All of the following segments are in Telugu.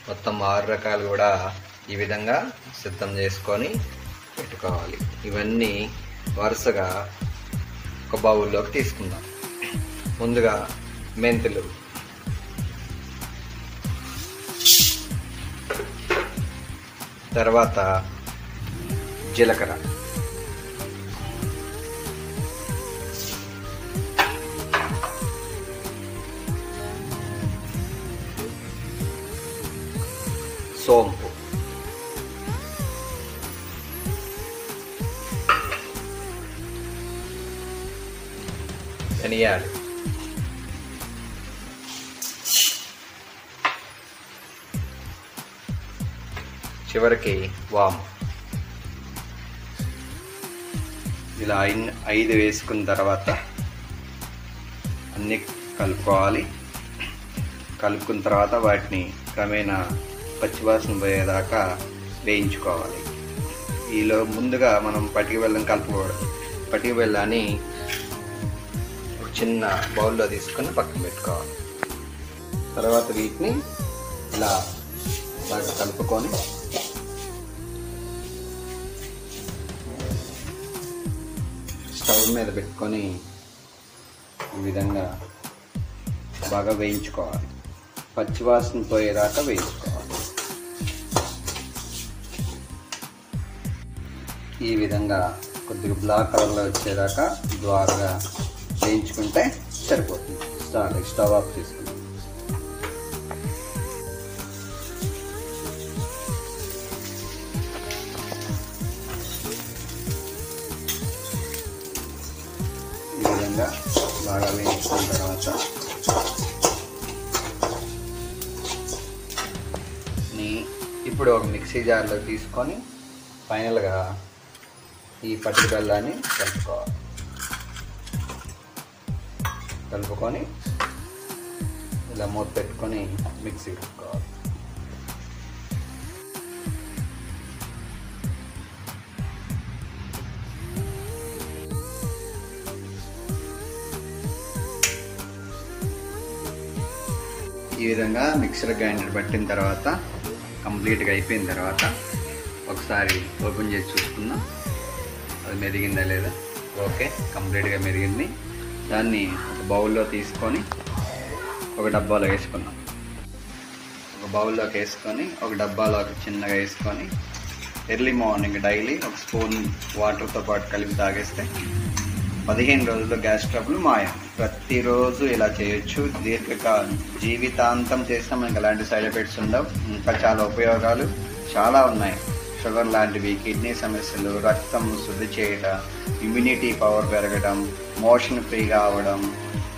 మొత్తం 6 రకాలు కూడా ఈ విధంగా సిద్ధం చేసుకొని పెట్టుకోవాలి. ఇవన్నీ వరుసగా ఒక బౌల్లోకి తీసుకుందాం. ముందుగా మెంతులు, తర్వాత జీలకర్ర, సోంపు, ధనియాలు, చివరికి వాము. ఇలా 5 వేసుకున్న తర్వాత అన్నీ కలుపుకోవాలి. కలుపుకున్న తర్వాత వాటిని క్రమేణా పచ్చివాసన పోయేదాకా వేయించుకోవాలి. ఈలో ముందుగా మనం పటిక బెల్లం కలుపుకోవడం. పటిక బెల్లాన్ని ఒక చిన్న బౌల్లో తీసుకొని పక్కన పెట్టుకోవాలి. తర్వాత వీటిని ఇలా బాగా కలుపుకొని స్టవ్ మీద పెట్టుకొని ఈ విధంగా బాగా వేయించుకోవాలి. పచ్చివాసన పోయేదాకా వేయించుకోవాలి. ఈ విధంగా కొద్దిగా బ్లాక్ కలర్లో వచ్చేదాకా ద్వారగా వేయించుకుంటే సరిపోతుంది. స్టవ్ ఆఫ్ చేసుకుంటాం. ఈ విధంగా బాగా వేయించుకున్న తర్వాత ఇప్పుడు ఒక మిక్సీ జార్లో తీసుకొని ఫైనల్గా ఈ పచ్చి బెల్లాన్ని కలుపుకొని ఇలా మూత పెట్టుకొని మిక్సీ పెట్టుకోవాలి. ఈ విధంగా మిక్సర్ గ్రైండర్ పట్టిన తర్వాత కంప్లీట్గా అయిపోయిన తర్వాత ఒకసారి ఓపెన్ చేసి చూసుకుందాం అది మెరిగిందా లేదా. ఓకే, కంప్లీట్గా మెరిగింది. దాన్ని ఒక బౌల్లో తీసుకొని ఒక డబ్బాలో వేసుకున్నాం. ఒక బౌల్లోకి వేసుకొని ఒక డబ్బాలోకి చిన్నగా వేసుకొని ఎర్లీ మార్నింగ్ డైలీ ఒక స్పూన్ వాటర్తో పాటు కలిపి తాగేస్తే 15 రోజుల్లో గ్యాస్ ట్రబుల్ మాయం. ప్రతిరోజు ఇలా చేయొచ్చు. జీవితాంతం చేసినా మనకి ఎలాంటి సైడ్ ఎఫెక్ట్స్ ఉండవు. ఇంకా చాలా ఉపయోగాలు చాలా ఉన్నాయి. షుగర్ లాంటివి, కిడ్నీ సమస్యలు, రక్తం శుద్ధి చేయడం, ఇమ్యూనిటీ పవర్ పెరగడం, మోషన్ ఫ్రీగా అవ్వడం,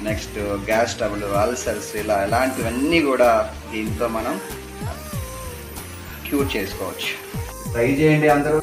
నెక్స్ట్ గ్యాస్ ట్రబుల్, అల్సర్స్, ఇలా ఇలాంటివన్నీ కూడా దీంతో మనం క్యూర్ చేసుకోవచ్చు. ట్రై చేయండి అందరూ.